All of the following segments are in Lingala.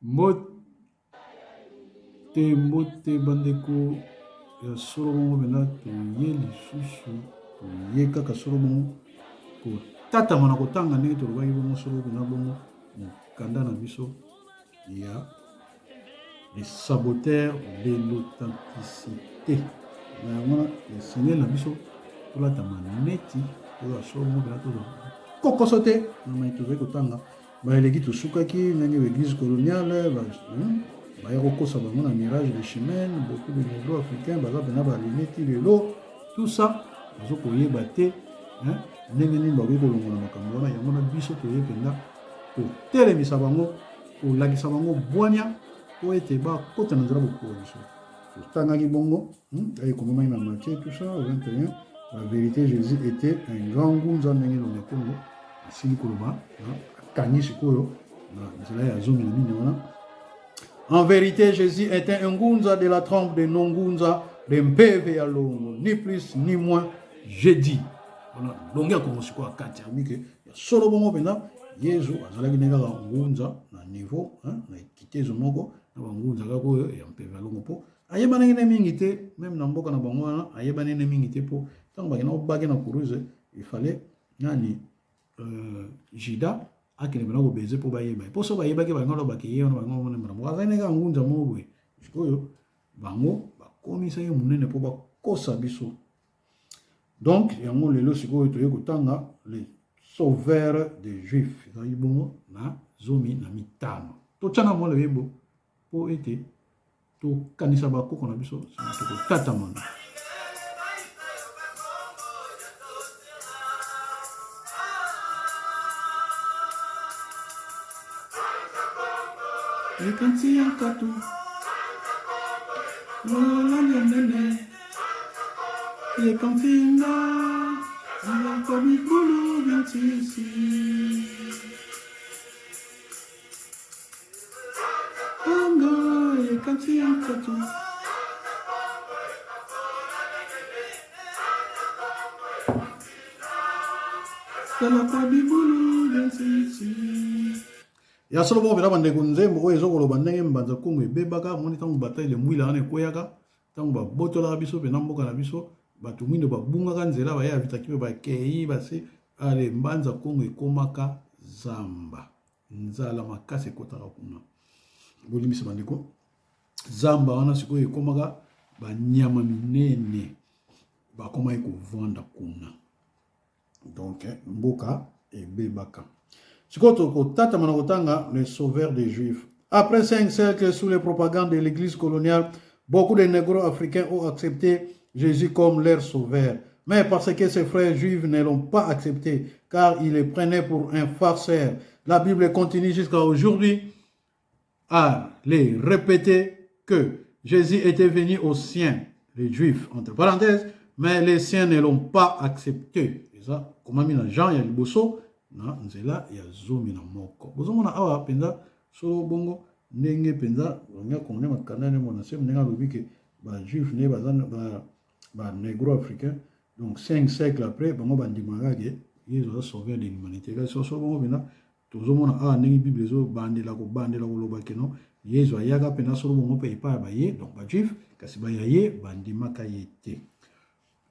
Mbote bandeko ya solo bongo bena toye lisusu toye kaka solo bongo kotatama na kotanga ndenge tolobaki bongo solo bena bongo mokanda na biso ya les saboteurs de l'authenticité na yango wana esengeli na biso tolatama neti oyo ya solo bongo bena toza kokoso te na mai tozali kotanga baeleki tosukaki ndenge baeglise coloniale baya kokosa bango na mirage de chemin, beaucoup de négro africains baza pena balineti lelo tout ça bazo koyeba te ndenge nini bakoki kolongola makambo wana yango na biso toye mpenza kotelemisa bango kolakisa bango bwania po ete bakota na nzela bokola biso totangaki bongo ekomamaki na Matthieu tout ça au 21 la vérité Jésus était un grand ngunza ndenge elongi ya kongo asili koloba akangi sikoyo na nzela ya zomi na mine wana. En vérité, Jésus était un gunza de la trompe de non-gunza de mpeve ya longo, ni plus ni moins, j'ai dit. Voilà, longi ya kongosi kwa kati amike ya solo bongo pena Yesu azalaki nega ka ngunza na niveau, na ekitezo moko na ngunza ka ko ya mpeve ya longo po. Ayeba nene mingi te, même na mboka na bango wana, ayeba nene mingi te po. Tango bakena obaki na kuruze, il fallait nani Jida akene bana kobeze po bayeba po so bayebaki bango lobaki ye wana bango mona mara mwazane ka ngunza mo boye sikoyo bango bakomisa ye munene po bakosa biso. Donc yango lelo sikoyo toye kotanga les sauveurs des juifs ezali bongo na zomi na mitano totyanga mo leyebo po ete tokanisa bakoko na biso tokotatamana. Et quand il y a un catou, et quand il y a comme il boulot bien ici. Et quand il y a un catou, c'est la comme il boulot bien ici. Ya solo bongo bena bandeko nzembo oyo ezokoloba ndenge mbanza kongo ebebaka moni ntango bataille mwila wana ekoyaka ntango babotolaka biso pena mboka na biso bato mwindo babungaka nzela baya avitaki mpe bakei base ale mbanza kongo ekomaka zamba nzala makasi ekotaka kuna bolimisa bandeko zamba wana sikoyo ekomaka banyama minene bakomaki kovanda kuna donc mboka ebebaka. Les sauveurs des Juifs. Après 5 siècles sous les propagandes de l'église coloniale, beaucoup de négros africains ont accepté Jésus comme leur sauveur. Mais parce que ses frères juifs ne l'ont pas accepté, car ils le prenaient pour un farceur. La Bible continue jusqu'à aujourd'hui à les répéter que Jésus était venu aux siens, les Juifs, entre parenthèses, mais les siens ne l'ont pas accepté. Et ça, comme a mis dans Jean, il y a le bosso. Na nzela ya zomi na moko bozomona awa penza solo bongo ndenge penza nga kongone makanda ne mona sem ndenge lobike ba juif ne bazana ba négro africain donc 5 siècles après bango bandimaka ke yezo a sauvé l'humanité ka solo bongo penza tozomona awa ndenge bible zo bandela ko loba ke no yezo ayaka penza solo bongo pe pa ba ye donc ba juif kasi ba ye bandimaka yete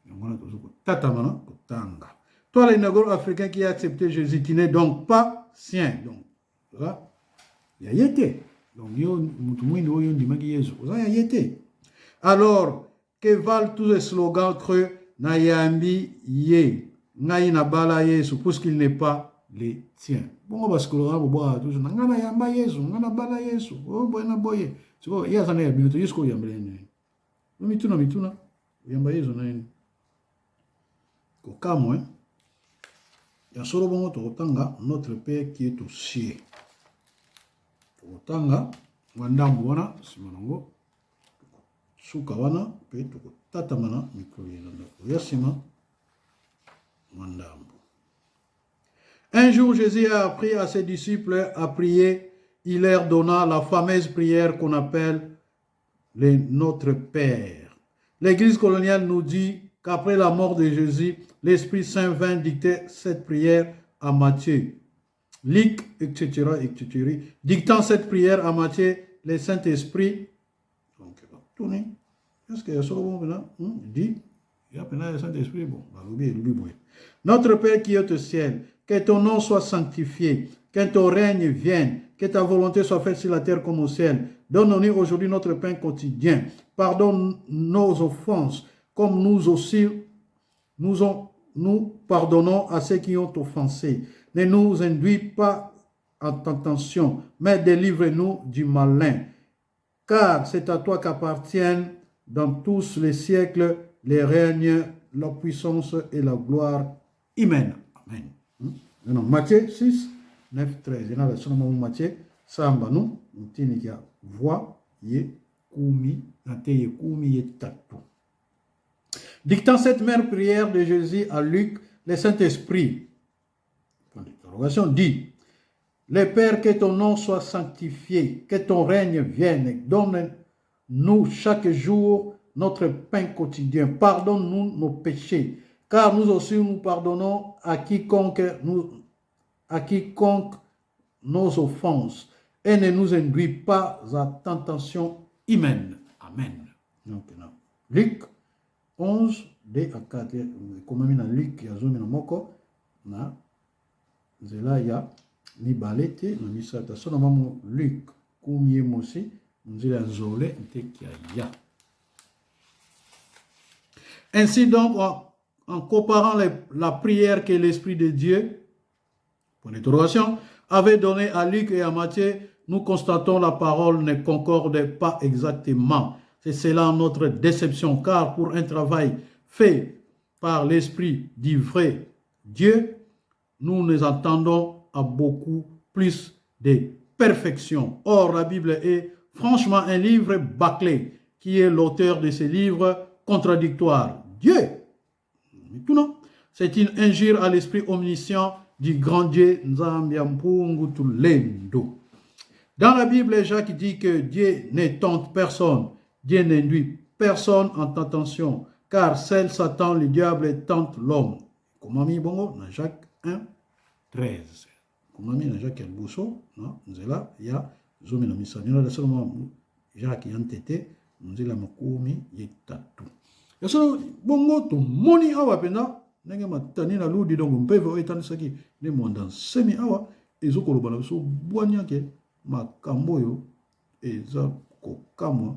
ngona tozoko tatamana kotanga. Toi, les négros africains qui a accepté Jésus, qui n'est donc pas sien. Donc, là, il y a yété. Donc, alors, que valent tous les slogans creux, Nayambi Ye, Naïna Bala Yesu, puisqu'il n'est pas les tiens. Bon, parce que l'on a beau toujours, Nana Yamba Yesu, Nana Bala Yesu, oh, Boyna Boye. C'est quoi, il y a un air, il y a Yamblene. Mituna, Yamba Yesu, Nain. Kokamo, hein. Ya solo bongo tokotanga notre Père qui est aux cieux. Tokotanga wandambu wana simanango suka wana pe tokotatamana mikro yelanda yasima wandambu. Un jour Jésus a appris à ses disciples à prier. Il leur donna la fameuse prière qu'on appelle le Notre Père. L'église coloniale nous dit qu'après la mort de Jésus, l'Esprit Saint vint dicter cette prière à Matthieu. Luc, etc., etc. Dictant cette prière à Matthieu, le Saint-Esprit. Donc, tourner. Est-ce qu'il y a seulement maintenant? Dit. Il y a maintenant le Saint-Esprit. Bon, notre Père qui est au ciel, que ton nom soit sanctifié, que ton règne vienne, que ta volonté soit faite sur la terre comme au ciel. Donne-nous aujourd'hui notre pain quotidien. Pardonne nos offenses, comme nous aussi nous pardonnons à ceux qui ont offensé. Ne nous induis pas en tentation, mais délivre-nous du malin. Car c'est à toi qu'appartiennent dans tous les siècles les règnes, la puissance et la gloire. Amen. Amen. Non, Matthieu 6, 9, 13. Il y a la sonne Matthieu, samba nous, nous voix, ye, kumi, nate ye kumi, ye tatu. Dictant cette mère prière de Jésus à Luc, le Saint-Esprit, dit, le Père, que ton nom soit sanctifié, que ton règne vienne, donne-nous chaque jour notre pain quotidien, pardonne-nous nos péchés, car nous aussi nous pardonnons à quiconque nos offenses, et ne nous induis pas à tentation humaine. Amen. Donc, Luc 11, de à 4, comme il y a Luc, il y a Zomi Namoko, na Zela ya ni balete, na misata, son maman Luc, comme il y a aussi, nous y a Zolé, ya. Ainsi donc, en comparant la prière que l'Esprit de Dieu, pour l'interrogation, avait donnée à Luc et à Matthieu, nous constatons la parole ne concorde pas exactement. C'est cela notre déception, car pour un travail fait par l'Esprit du vrai Dieu, nous nous attendons à beaucoup plus de perfection. Or, la Bible est franchement un livre bâclé. Qui est l'auteur de ce livre contradictoire? Dieu. Non. C'est une injure à l'esprit omniscient du grand Dieu Nzambiampungu Tulendo. Dans la Bible, Jacques dit que Dieu ne tente personne. Dieu n'induit personne en tentation, car seul Satan, le diable, tente l'homme. Comment mi bongo? Dans Jacques 1, 13. Comment mi dans Jacques Elbousso? Non, là, il y a Zomi na Misanina, seulement Jacques Yantete, nous la makomi yetatu. Et ça, bongo to moni awa pena, nenge matani na ludi donc mpeve o etani saki, ne mwanda semi awa, ezoko lobana so boanya ke makambo yo eza kokamwa.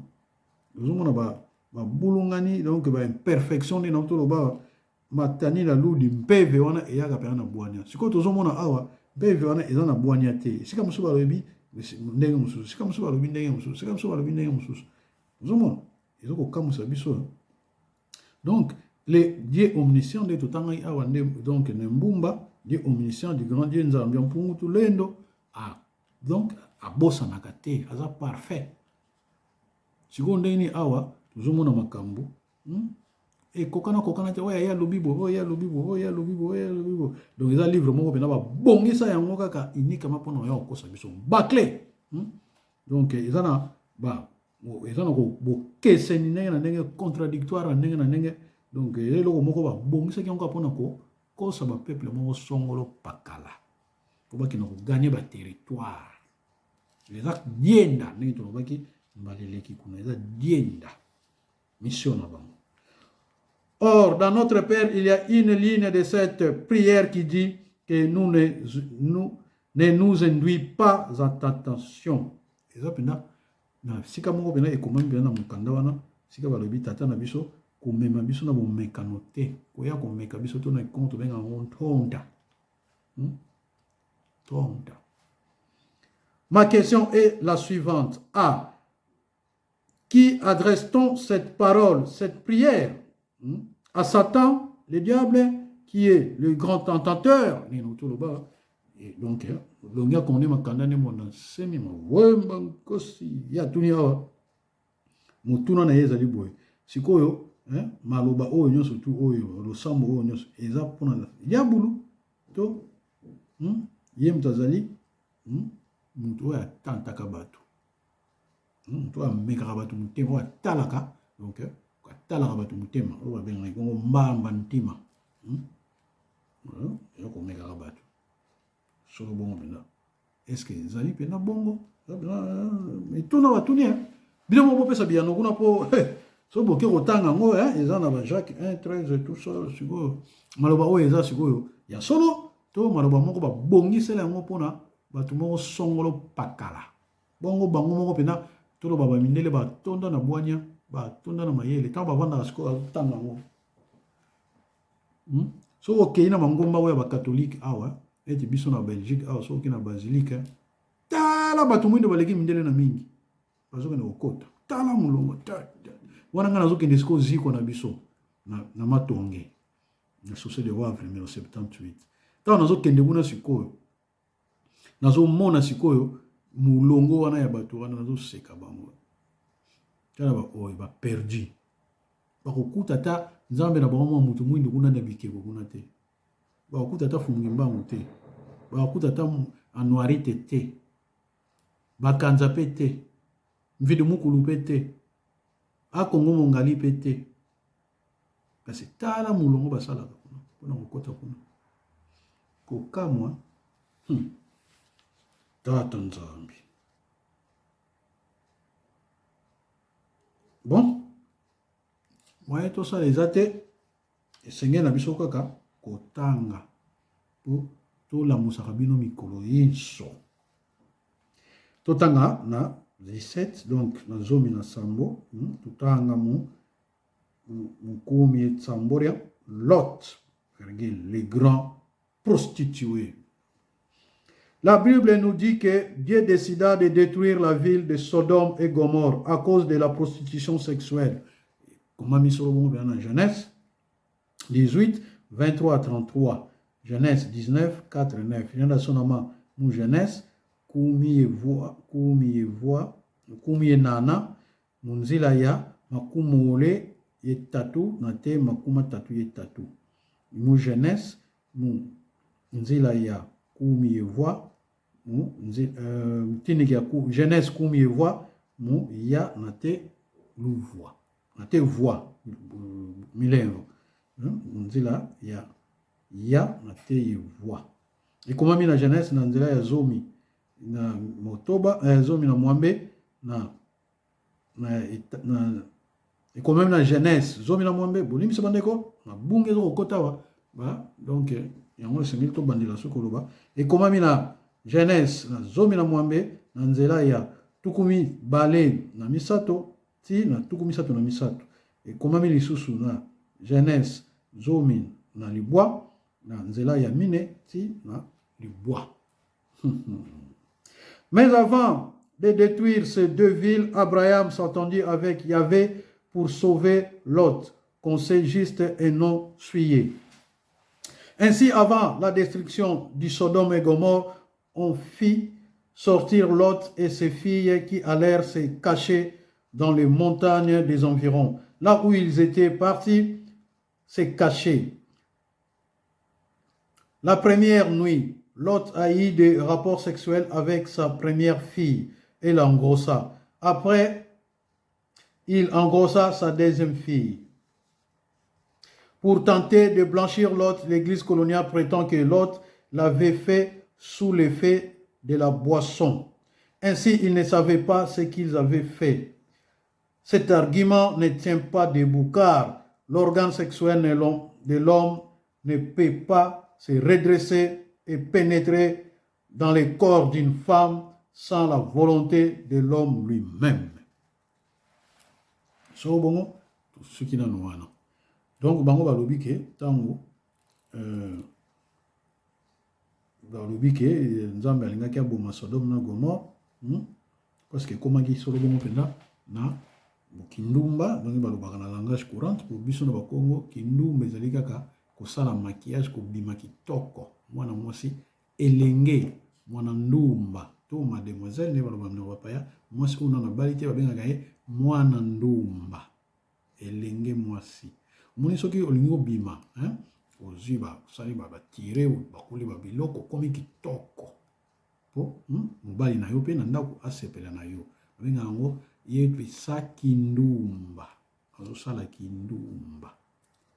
Nous avons bulungani donc ba imperfection ni nato loba matani la ludi mpeve wana eyaka pena na boanya. Siko tozomona awa mpeve wana eza na boanya te. Sika musuba lobi ndenge mususu, sika musuba lobi ndenge mususu, sika musuba lobi ndenge mususu. Nous ezoko kamusa biso. Donc le Dieu omniscient de tout awa donc Nembumba, Dieu omniscient du grand Dieu Nzambiampungu Tulendo, donc a bossa nakate, aza parfait. Seconde ni awa, tuzomona makambo. Et kokana te oya ya lobibo, oya lobibo, oya lobibo, oya lobibo. Donc ils a livre moko pena ba bongisa yango kaka uniquement pona ya kosa biso. Bâclé. Donc ils ana ba ils ana ko kese ni na ndenge contradictoire ndenge na ndenge. Donc eloko moko ba bongisa ki yango pona ko sa ba peuple moko songolo pakala. Ko ba kina ko gagner ba territoire. Les actes dienda ndenge to ba ki mbaleleki kuna eza dienda mission na bango. Or, dans notre Père, il y a une ligne de cette prière qui dit que nous ne nous induit pas en tentation. Et ça, si comme on est comme bien dans mon candawana, si comme le bitata na biso, comme même biso na bon mécanoté, koya comme méca biso to na compte ben en tonda. Tonda. Ma question est la suivante. A. Qui adresse-t-on cette parole, cette prière? À Satan, le diable, qui est le grand tentateur. Et donc, l'onga qu'on est makandane mon semi ma wemba kosi ya tunia mutuna na yeza liboy. Sikoyo, maloba o nyoso tu oyo, lo sambo o nyoso eza pona ya bulu to yem tazali mutu ya tantaka batu. Toi mekaka batu mutema talaka donc talaka batu mutema o benga ngo mbamba ntima voilà yo ko mekaka batu solo bongo pena. Est-ce que zali pena bongo? Mais tout na batuni hein. Bien mo pesa bien no kuna po so boke kotanga ngo eza na ba Jacques 1 13 tout ça siko maloba o eza siko ya solo to maloba moko ba bongisela yango pona batu moko songolo pakala bongo bango moko pena to lo baba mindele ba tonda na bwanya ba tonda na mayele ta ba vanda siko tanga ngo so okei na mangomba oya ba catholique awa eti biso na Belgique awa so okei na basilique tala batu mwindo baleki mindele na mingi bazoke na okota tala mulongo wana nga nazokende siko ziko na biso na matonge na chaussée de Wavre numéro 78 ntango nazokende kuna sikoyo nazomona sikoyo mulongo wana ya bato wana nazoseka bango tala baoyo baperdi bakokuta ata nzambe na bango mwa mutu mwindu kuna na bikeko kuna te bakokuta ata fungi mbangu te bakokuta ata anuarite te bakanza pe te mvide mukulu pe te akongo mongali pe te kasi tala mulongo basalaka kuna mpona kokota kuna kokamwa tata nzambe bon moye tosala eza te esengeli na biso kaka kotanga po tolamusaka bino mikolo nyonso totanga na 17 donc na zomi na sambo totanga mukumi Samboria Lot les grands prostitués. La Bible nous dit que Dieu décida de détruire la ville de Sodome et Gomorrhe à cause de la prostitution sexuelle. Comme mis sur le Genèse 18 23 à 33, Genèse 19 4 9. Il y a son Genèse kumi nana munzila ya makumole yetatu na te makuma tatu yetatu mu Genèse mu nzila ya kumi evwa mu tini ya Genèse kumi evwa mu ya na te luvwa na te voix milengo nzila ya na te voix ekomami na Genèse na nzila ya zomi na motoba zomi na mwambe na ekomami na Genèse zomi na mwambe bolimisa bandeko na bunge zo kokota wa ba donc yango esengeli to bandela sokoloba ekomami na Genèse na zomi na mwambe na nzela ya tukumi bale na misato ti na tukumi sato na misato ekomami lisusu na Genèse zomi na libwa na nzela ya mine ti na libwa. Mais avant de détruire ces deux villes, Abraham s'entendit avec Yahvé pour sauver Lot, conseil juste et non fuyé. Ainsi, avant la destruction du Sodome et Gomorrhe, on fit sortir Lot et ses filles qui allèrent se cacher dans les montagnes des environs. Là où ils étaient partis, se cacher. La première nuit, Lot a eu des rapports sexuels avec sa première fille et l'engrossa. Après, il engrossa sa deuxième fille. Pour tenter de blanchir Lot, l'église coloniale prétend que Lot l'avait fait sous l'effet de la boisson. Ainsi, ils ne savaient pas ce qu'ils avaient fait. Cet argument ne tient pas debout car l'organe sexuel de l'homme ne peut pas se redresser et pénétrer dans le corps d'une femme sans la volonté de l'homme lui-même. So bongo, ce qui n'a pas. Donc, bango balobi ke tango balobi ke nzambe alingaki aboma Sodome na Gomorrhe parce que komaki solo bongo penda na kindumba donc balobaka na langage courante pour biso na bakongo kindumba ezali kaka kosala maquillage kobima kitoko mwana mwasi elenge mwana ndumba to mademoiselle ne baloba na bapaya mwasi una na bali te babengaka ye mwana ndumba elenge mwasi moni soki olingi obima ozwi basali batire bakoli babiloko komi kitoko po mobali na yo mpe na ndako asepela na yo babengaka yango ye esa kindumba azosala kindumba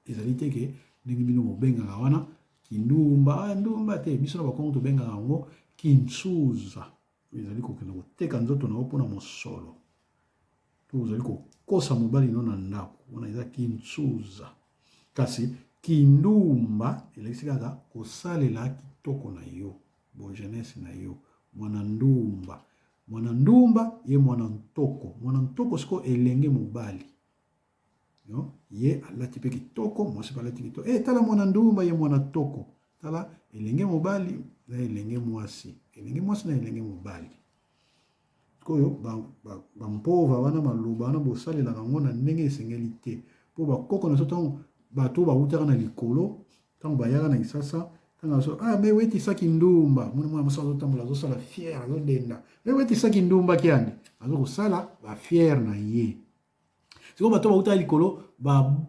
ezali te ke ndenge bino bobengaka wana kindumba ndumba te biso na bakongo to benga yango kintsuza ezali kokende koteka nzoto na yo mpona mosolo to ozali kokosa mobali no na ndako wana eza kintsuza kasi kindumba elekisi kaka kosalela kitoko na yo bo jeunesse na yo mwana ndumba ye mwana ntoko siko elenge mobali no ye alati pe kitoko mwasi pe alati kitoko tala mwana ndumba ye mwana toko tala elenge mobali na elenge mwasi na elenge mobali koyo bampova wana maloba wana bosalelaka yango na ndenge esengeli te mpo bakoko na so ntango bato bautaka na likolo ntango bayaka na lisasa ntango me wetisaki ndumba mwana mosala azotambola azosala fiere azodenda me wetisaki ndumba kiani azokosala bafiere na ye siko bato bautaka likolo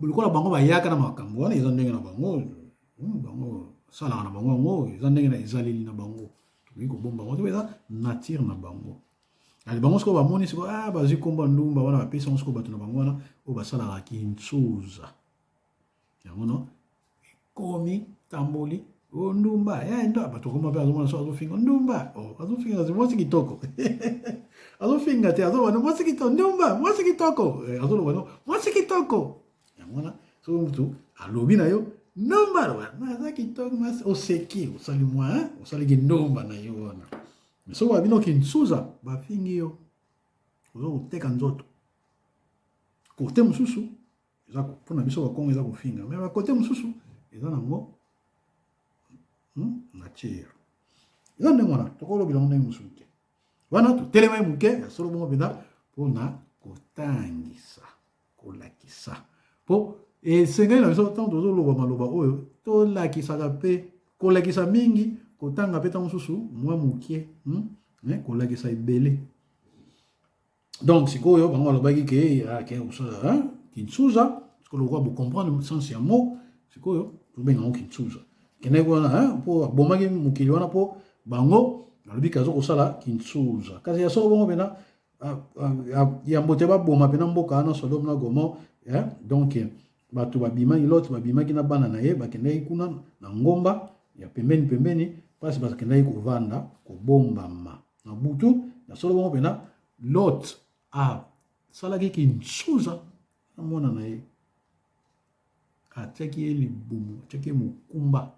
lokola bango bayaka na makambo wana eza ndenge na bango salaka na bango yango eza ndenge na ezaleli na bango tokoki kobomba bango to eza nature na bango ali bango siko bamoni siko bazwi komba ndumba wana bapesi yango siko bato na bango wana oyo basalaka kintsuza yango no ekomi tamboli ndumba ndo bato koma mpe azomona so azofinga ndumba azofinga mwasi kitoko azofinga te azobana mwasi kitoko ndumba mwasi kitoko azolobana mwasi kitoko yango wana so mutu alobi na yo ndumba naza kitoko mwasi oseki osali mwa osaliki ndumba na yo wana so babino kintsuza bafingi yo ozo koteka nzoto kote mosusu eza mpona biso bakongo eza kofinga me bakote mosusu eza nango nature eza ndenge wana tokolobela ngo ndenge mosusu te wana totelema moke ya solo bongo mpenza mpona kotangisa kolakisa mpo esengeli na biso ntango tozoloba maloba oyo tolakisaka mpe kolakisa mingi kotanga mpe ntango mosusu mwa mokie kolakisa ebele donc sikoyo bango balobaki ke kosala kintsuza sikoyo bocomprendre le sens ya mot sikoyo tobenga ngo kintsuza kendeki wana mpo abomaki mokili wana mpo bango balobi ke azokosala kintsuza kasi ya solo bongo mpena yambo te baboma mpena mboka wana Sodome na Gomore donc bato babimaki Lot babimaki na bana na ye bakendaki kuna na ngomba ya pembeni mpasi bakendaki kovanda kobombama na butu ya solo bongo mpena Lot asalaki kintsuza na mwana na ye atiaki ye libumu atiaki ye mokumba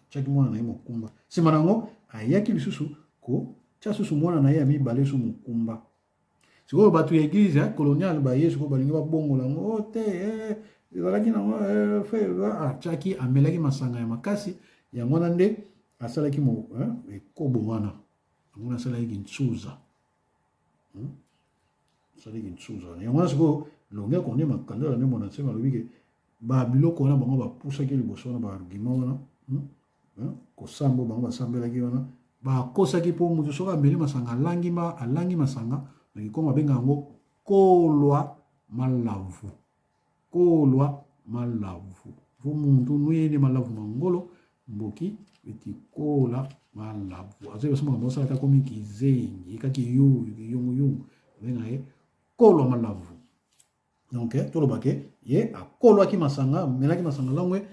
atiaki mwana na ye mokumba nsima nango ayaki lisusu kotia susu mwana na ye ya mibale su mokumba sikoyo bato ya eglize coloniale baye sikoyo balingi babongola yango te ezalaki nango atiaki amelaki masanga ya makasi yango wana nde asalaki ekobo wana yango wana asalaki kintsuza asalaki kintsuza yango wana sikoyo longe konde makandela nde mona nsenga alobi ke babiloko wana bango bapusaki liboso wana baargument wana kosambo bango basambelaki wana bakosaki mpo moto soki ameli masanga alangi masanga nakikongo babenga yango kolwa malavu fo muntu nuyende malavu mangolo mboki eti kola malavu azoki basomoka mosala ta komi kizengi ekaki yungu babenga ye kolwa malavu donc tolobake ye akolwaki masanga amelaki masanga langwe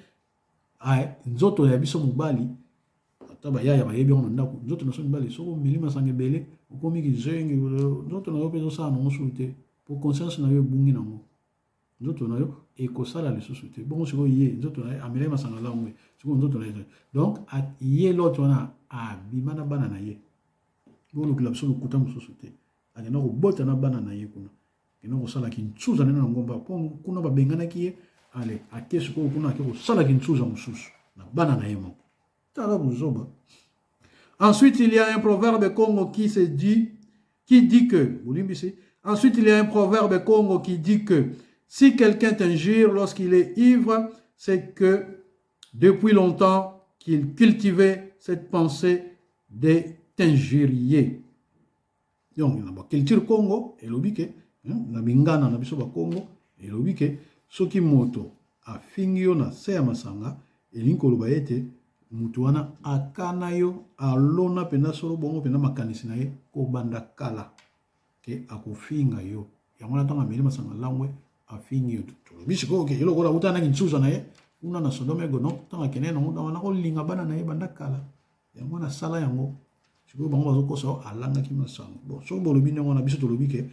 nzoto ya biso mobali ata bayaya bayebi yango na ndako nzoto na so mibali soko omeli masanga ebele okomi kizengi nzoto na yo mpe ezosala nango sulu te po conscience na yo ebungi nango nzoto na yo ekosala lisusu te bongo sikoyo ye nzoto na ye amelaki masanga langwe sikoyo nzoto na ye donc ye Lot wana abima na bana na ye bolokela biso lokuta mosusu te akenda kobota na bana na ye kuna akenda kosala kintsuza nene na ngomba mpo kuna babenganaki ye ale ake sikoyo kuna ake kosala kintsuza mosusu na bana na ye moko tala buzoba. Ensuite il y a un proverbe Congo qui dit que ensuite il y a un proverbe Congo qui dit que si quelqu'un t'injure lorsqu'il est ivre, c'est que depuis longtemps qu'il cultivait cette pensée de t'injurier. Donc, dans la culture Congo, elobi ke na bingana na biso ba Congo, elobi ke soki moto afingi yo na se ya masanga, elingi koloba ete mutu wana akana yo alona pena solo bongo pena makanisi na ye kobanda kala ke akofinga yo. Yango na tanga meli masanga langwe afingi yo. Bisiko ke yelo kola utana kintsuza na ye, kuna na Sodome gono tanga kene no na ko linga bana na banda kala yango na sala yango siko bango bazokosa alanga ki masanga bon so bolobi ndenge na biso tolobi ke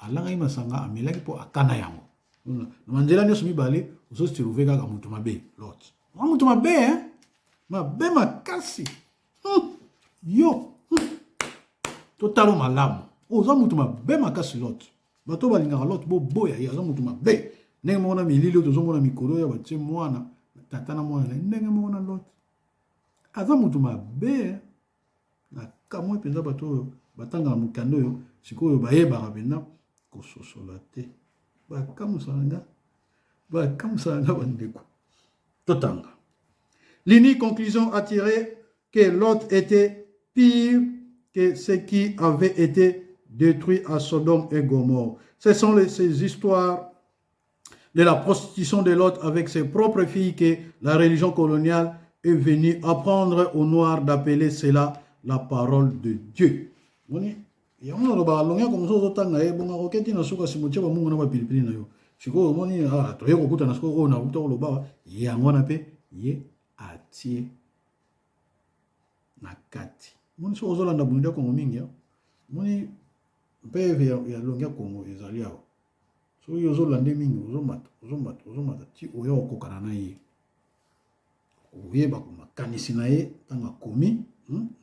alanga ki masanga amelaki po akana yango na manzela nyoso mibale ozo trouver kaka mutu mabe lot mutu mabe mabe makasi yo totalo malamu ozo mutu mabe makasi lot bato balingaka lot bo boya ya zo mutu mabe ndenge mona milili to zo mona mikolo ya batie mwana tata na mwana ndenge mona lot aza mutu mabe na kamwe penza bato batanga mukando yo sikoyo bayebaka pena kososola te bakamusanga bandeko totanga. L'unique conclusion à tirer que Lot était pire que ce qui avait été détruit à Sodome et Gomorrhe. Ce sont ces histoires de la prostitution de Lot avec ses propres filles que la religion coloniale est venue apprendre aux Noirs d'appeler cela la parole de Dieu. Yango na ba longa comme ça tanga e bonga koketi na suka simuche ba mungu na ba pilipili na yo. Siko moni to yeko kuta na siko na kuta lo ba yango na pe ye atie na kati. Moni so ozolanda bunida ko mingi ya. Moni peve ya longa Kongo ezali awo. So yo zolande mingi ozomata ti oyo okokana na ye. Oyeba ko makanisi na ye tanga komi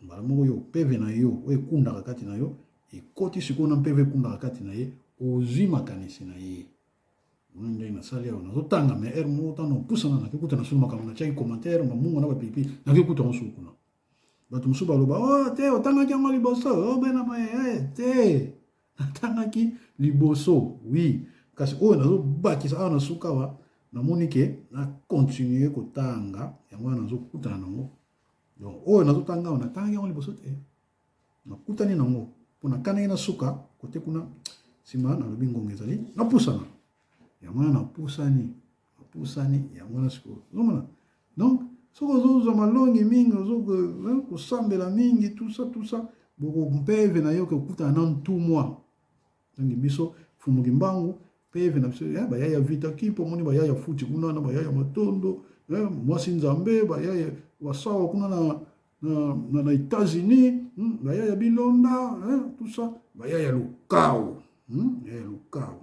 mbala moko yo peve na yo oye kunda kati na yo ekoti sikoyo na peve kunda kati na ye ozwi makanisi na ye ndenge na sali awo nazotanga me er mo tano pusana na kikuta na sulu makambo na chaki commentaire mamungu na bapipi na kikuta nsuku na bato musu baloba oh te otanga ki yango liboso oh bena ma te natangaki liboso oui kasi oyo nazobakisa awa na suka wa namoni ke na continuer kotanga yango nazokutana nango donc oyo nazotanga awa natangaki yango liboso te nakutani nango pona kanaki na suka kote kuna sima na lobi ngongo ezali napusana yango napusani yango na siko zomona donc soko ozoza malongi mingi ozokosambela mingi tout ça boko mpeve na yo kokutana na ntumwa donc biso fumuki mbangu peve na biso bayaya vita kipo moni bayaya futi kuna na bayaya matondo mwasi nzambe bayaya wasawa kuna na États-Unis bayaya bilonda tout ça bayaya lukao lukao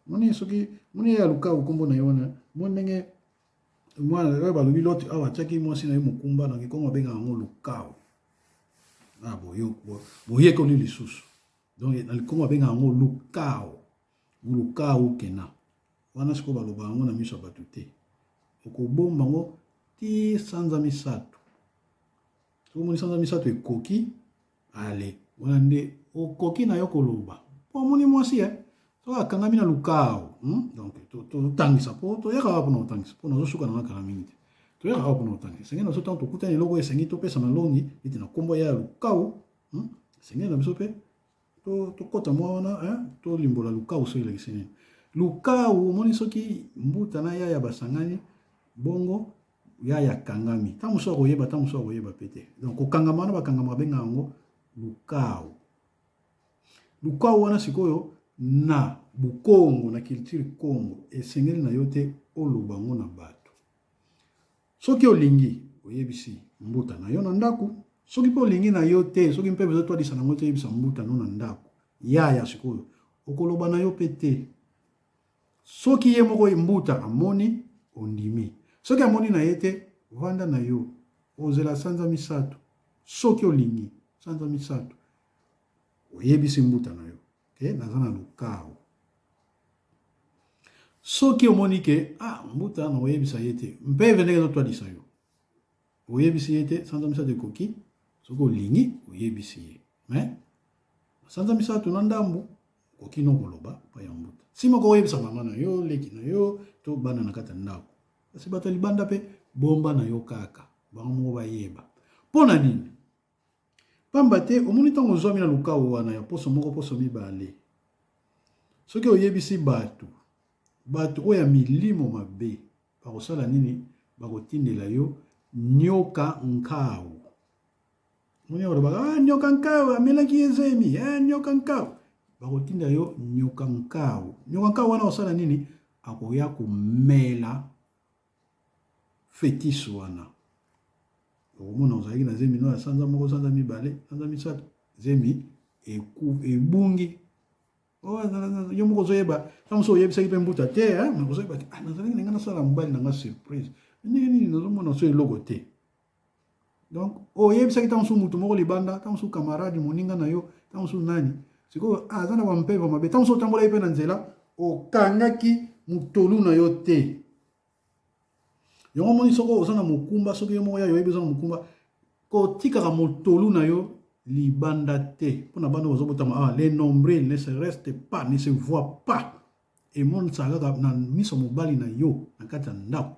moni soki moni ya lukao kombo na yona monenge mwana balobi Lot awa tchaki mwasi na ye mokumba na kikongo benga ngo lukao na boye ko ni lisusu donc na likongo benga ngo lukao kena wana siko baloba ngo na miso batu te okobomba ngo ti sanza misato so moni sanza misato ekoki ale wana nde okoki na yo koloba po moni mwasi so akangami na lukao donc to tangisa po to yaka hapo na tangisa po na zosuka na kala mingi to yaka hapo na tangisa sengena so tanto kutani logo esengi to pesa na longi iti na kombo ya lukao sengena biso pe to kota mwana to limbola lukao so ile kisene lukao moni soki mbuta na ya basangani bongo ya kangami tamuso koyeba pete donc kokangama na bakangama benga ngo lukao wana sikoyo na bukongo na culture Congo esengeli na yote olobango na bato soki olingi oyebisi mbuta na yo na ndaku soki po olingi na yote soki mpe bezo twadisa na ngote yebisa mbuta no na ndaku ya sikoyo okoloba na yo pete soki ye moko mbuta amoni ondimi soki amoni na yete vanda na yo ozela sanza misato soki olingi sanza misato oyebisi mbuta na yo naza na lukao soki omoni ke mbuta na oyebisa yete mpeve ndenge zotwadisa yo oyebisi yete sanza misato ekoki soki olingi oyebisi ye mais sanza misato na ndambu koki no koloba pa ya mbuta sima ko oyebisa mama na yo leki na yo to bana na kata ndako kasi bato libanda pe bomba na yo kaka bango bayeba pona nini pamba te omoni ntango zomi na lukao wana ya poso moko poso mibale soki oyebisi bato oyo ya milimo mabe bakosala nini bakotindela yo nyoka nkao moni olobaka nyoka nkao amelaki ezemi nyoka nkao bakotindela yo nyoka nkao wana osala nini akoya komela fétiche wana omona ozalaki na zemi no ya sanza moko sanza mibale sanza misato zemi ebungi yo moko ozoyeba ntango so oyebisaki mpe mbuta te ozoyeba te nazalaki na nga nasala mobali na nga surprise ndenge nini nazomona so eloko te donc oyebisaki ntango so mutu moko libanda ntango so camarade moninga na yo ntango so nani sikoyo aza na bampeva mabe ntango so otambolaki mpe na nzela okangaki mutolu na yo te yango moni soko oza na mokumba soki yo moko ya yoyebi oza na mokumba kotikaka motolu na yo libanda te mpona bana bazobotama les nombrils ne se reste pas ne se voit pas emonisaka kaka na miso mobali na yo na kati ya ndako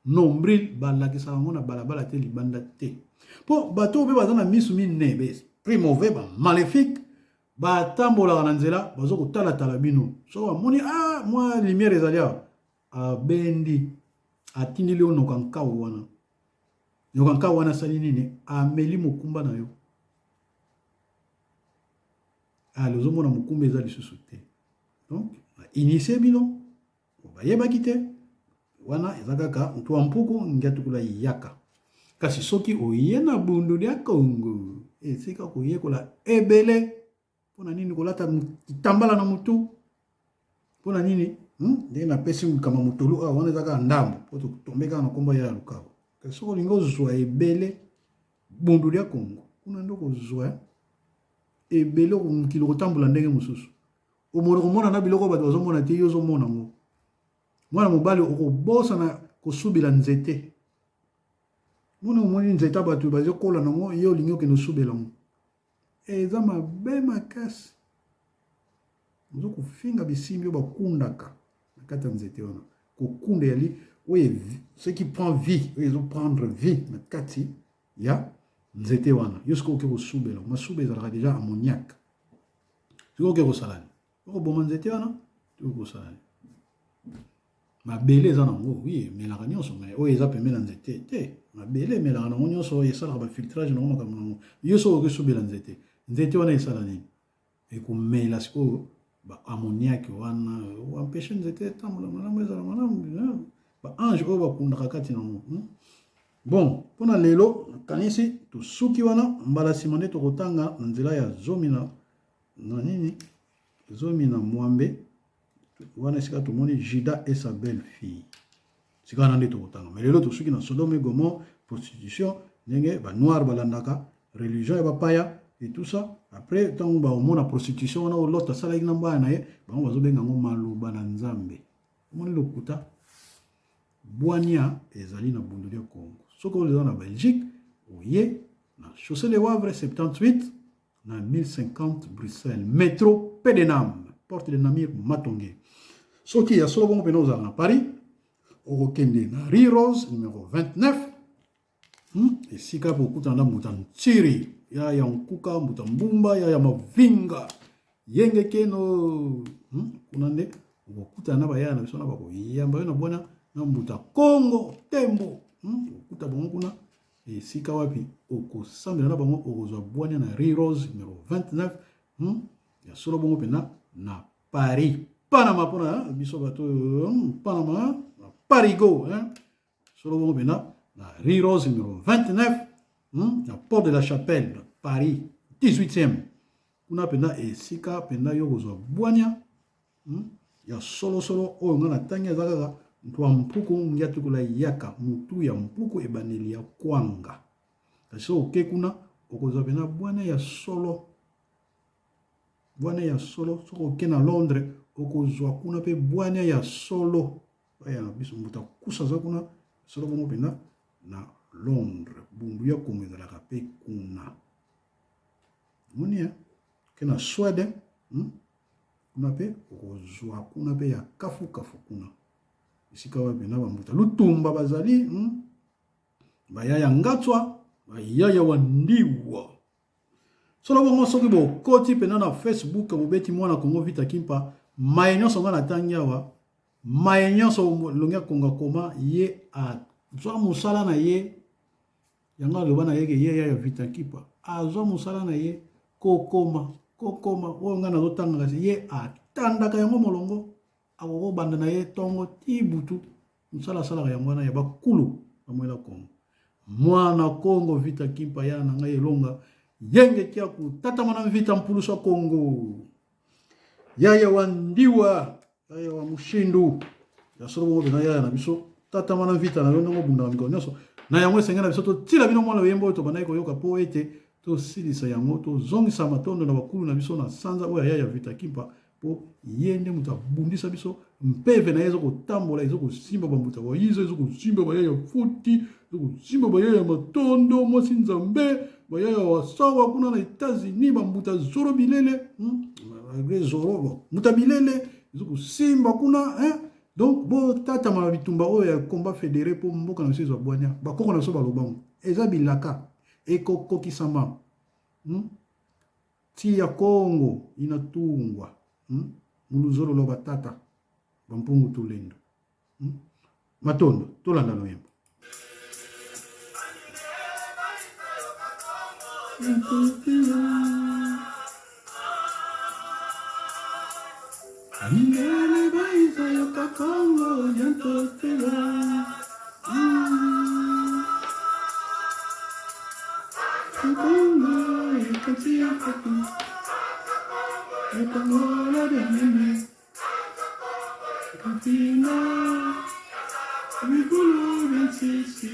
nombril balakisaka yango na balabala te libanda te mpo bato mpe baza na miso mine baesprit mauvais bamaléfique batambolaka na nzela bazokotalatala bino soko bamoni mwa lumière ezali awa abendi atindeli yo noka nkau wana asali nini ameli mokumba na yo ozomona mokumba eza lisusu te donc initie bino bayebaki te wana eza kaka moto wa mpuku ngiatukula yaka kasi soki oye na bunduli ya Kongo esika koyekola ebele mpona nini kolata kitambala na motu mpona nini ndenge napesi kama motolu wana eza kaka ndambo po totombe kaka na nkombo ya lukao kasi soki olingi ozwa ebele bunduli ya Kongo kuna nde kozwa ebele mokili kotambola ndenge mosusu omona komona na biloko bato bazomona te yo ozomona ngo mwana mobali okobosana kosubela nzete mona omoni nzete bato bazokola nango ye olingi okende osubela ngo eza mabe makasi ozokofinga bisimbi oyo bakundaka na kati ya nzete wana kokunda yali oyo ce qui prend vie oyo ezoprendre vie na kati ya nzete wana yo soki oke kosubela masube ezalaka deja ammoniaque soki oke kosalani okoboma nzete wana soki kosalani mabele eza nango wi emelaka nyonso me oyo eza pembeni na nzete te mabele emelaka nango nyonso oyo esalaka bafiltrage nango makambo nango yo soki oke osubela nzete wana esala nini ekomela sikoyo baammoniaque wana wampeshe nzete etambola malamu ezala malamu baange oyo bakundaka kati nango bon mpona lelo nakanisi tosuki wana mbala nsima nde tokotanga na nzela ya zomi na nini zomi na mwambe wana esika tomoni Judas et sa belle fille sika wana nde tokotanga me lelo tosuki na Sodome et Gomorrhe prostitution ndenge banoir balandaka religion ya bapaya et tout ça après ntango baomona prostitution wana olota asalaki na mbaya na ye bango bazobenga yango maloba na nzambe omoni lokuta bwania ezali na bunduli ya Congo soki oza na Belgique oye na chaussée Le Havre 78 na 1050 Bruxelles métro Pédenam porte de Namir Matonge soki ya solo bongo pena ozala na Paris okokende na Rue Rose numéro 29 esika po okutana muta ntiri ya nkuka muta mbumba ya mavinga yengeke no kuna nde okokutana na bayaya na biso na bakoyamba yo na bwana na mbuta Kongo tembo okuta bango kuna esika wapi okosambela na bango okozwa bwania na Rue Rose numéro 29 ya solo bongo pena na Paris Panama pona biso bato Panama Parigo solo bongo pena na Rue Rose numéro 29 na Porte de la Chapelle Paris 18e kuna pena esika pena yo kozwa bwania ya solo oyo nga na tangi eza kaka mtu wa mpuku ngiatukula yaka mutu ya mpuku ebaneli ya kwanga kasi oke kuna okozwa pena bwana ya solo soki oke na Londres okozwa kuna pe bwana ya solo ya biso mbuta kusa za kuna solo bongo pena na Londres bundu ya Kongo ezalaka pe kuna moni ke na Sweden kuna pe okozwa kuna pe ya kafu kuna esika wapi na bambuta lutumba bazali bayaya ngatswa bayaya wandiwa solo bongo soki bokoti pena na Facebook bobeti mwana Kongo Vita Kimpa maye nyonso nga na tangi awa maye nyonso longi akonga koma ye azwa mosala na ye yanga aloba na ye ke ye ya Vita Kimpa azwa mosala na ye kokoma oyo nga nazotanga kasi ye atandaka yango molongo akokobanda na ye tongo ti butu mosala asalaka yango wana ya bakulu bamwela Congo mwana Congo vita kimpa ya na ngai elonga yenge kia kutata mana vita mpulusa Congo yaya wandiwa yaya wa mushindu ya solo bongo bina yaya na biso tata mana vita na yongo bunda miko nyoso na yango esengana biso to tila bino mwana yembo to banai ko yoka po ete to silisa yango to zongisa matondo na bakulu na biso na sanza oya yaya vita kimpa po yende muta bundisa biso mpeve na yezo kotambola yezo kosimba bambuta wa yizo yezo kosimba ba yaya futi yezo kosimba ba yaya matondo mosi nzambe ba yaya wasawa kuna na États-Unis bambuta zoro bilele zoro muta bilele yezo kosimba kuna donc bo tata ma bitumba oyo ya combat fédéré po mboka na biso bwanya bakoko na biso balobango eza bilaka ekokokisama ti ya Congo inatungwa muluzolo lo batata bampungu tulendo matondo tolanda loyembo Andele baiza yoka Congo yantotela Congo yokansi yokaku Yokango la demene Yokantina Wigulu bensisi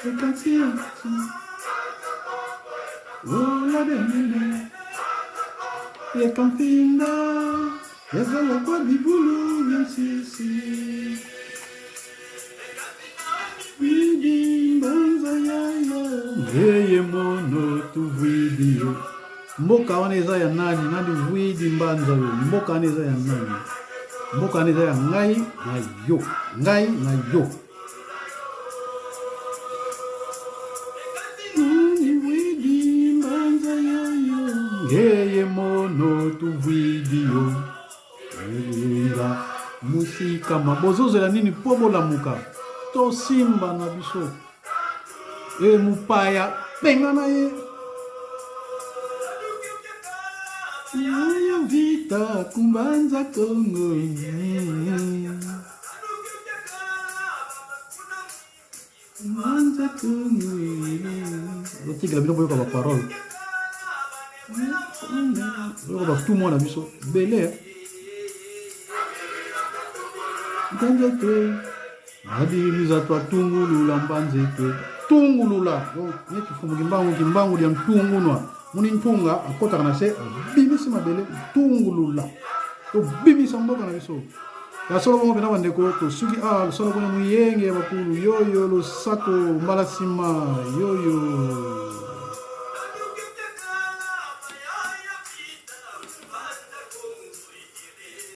Yokansi yokaku Ola demene Yokantina Yazala kwa bibulu bensisi Yeye mono tu video mboka wana eza ya nani nani vidi mbanza yo mboka wana eza ya nani mboka wana eza ya ngai na yo nani vidi mbanza yo yeye mono tu video yega musika mabozozo la nini pobola muka to simba na biso mupaya benga na ye yaya vita kumbanza Congo kumbanza Congo otikela bino boyoka baparole oyoka batu mwana biso bele ntanzete adiriza twa tungulula mbanzete tungulula neti fumuki mbangu ya ntungunwa muni ntunga akota kana se bimisi mabele tungulula to bimisa mboka na biso ya solo bongo bena bandeko to suki solo bongo muyenge bakulu yoyo lo sako mbalasima yoyo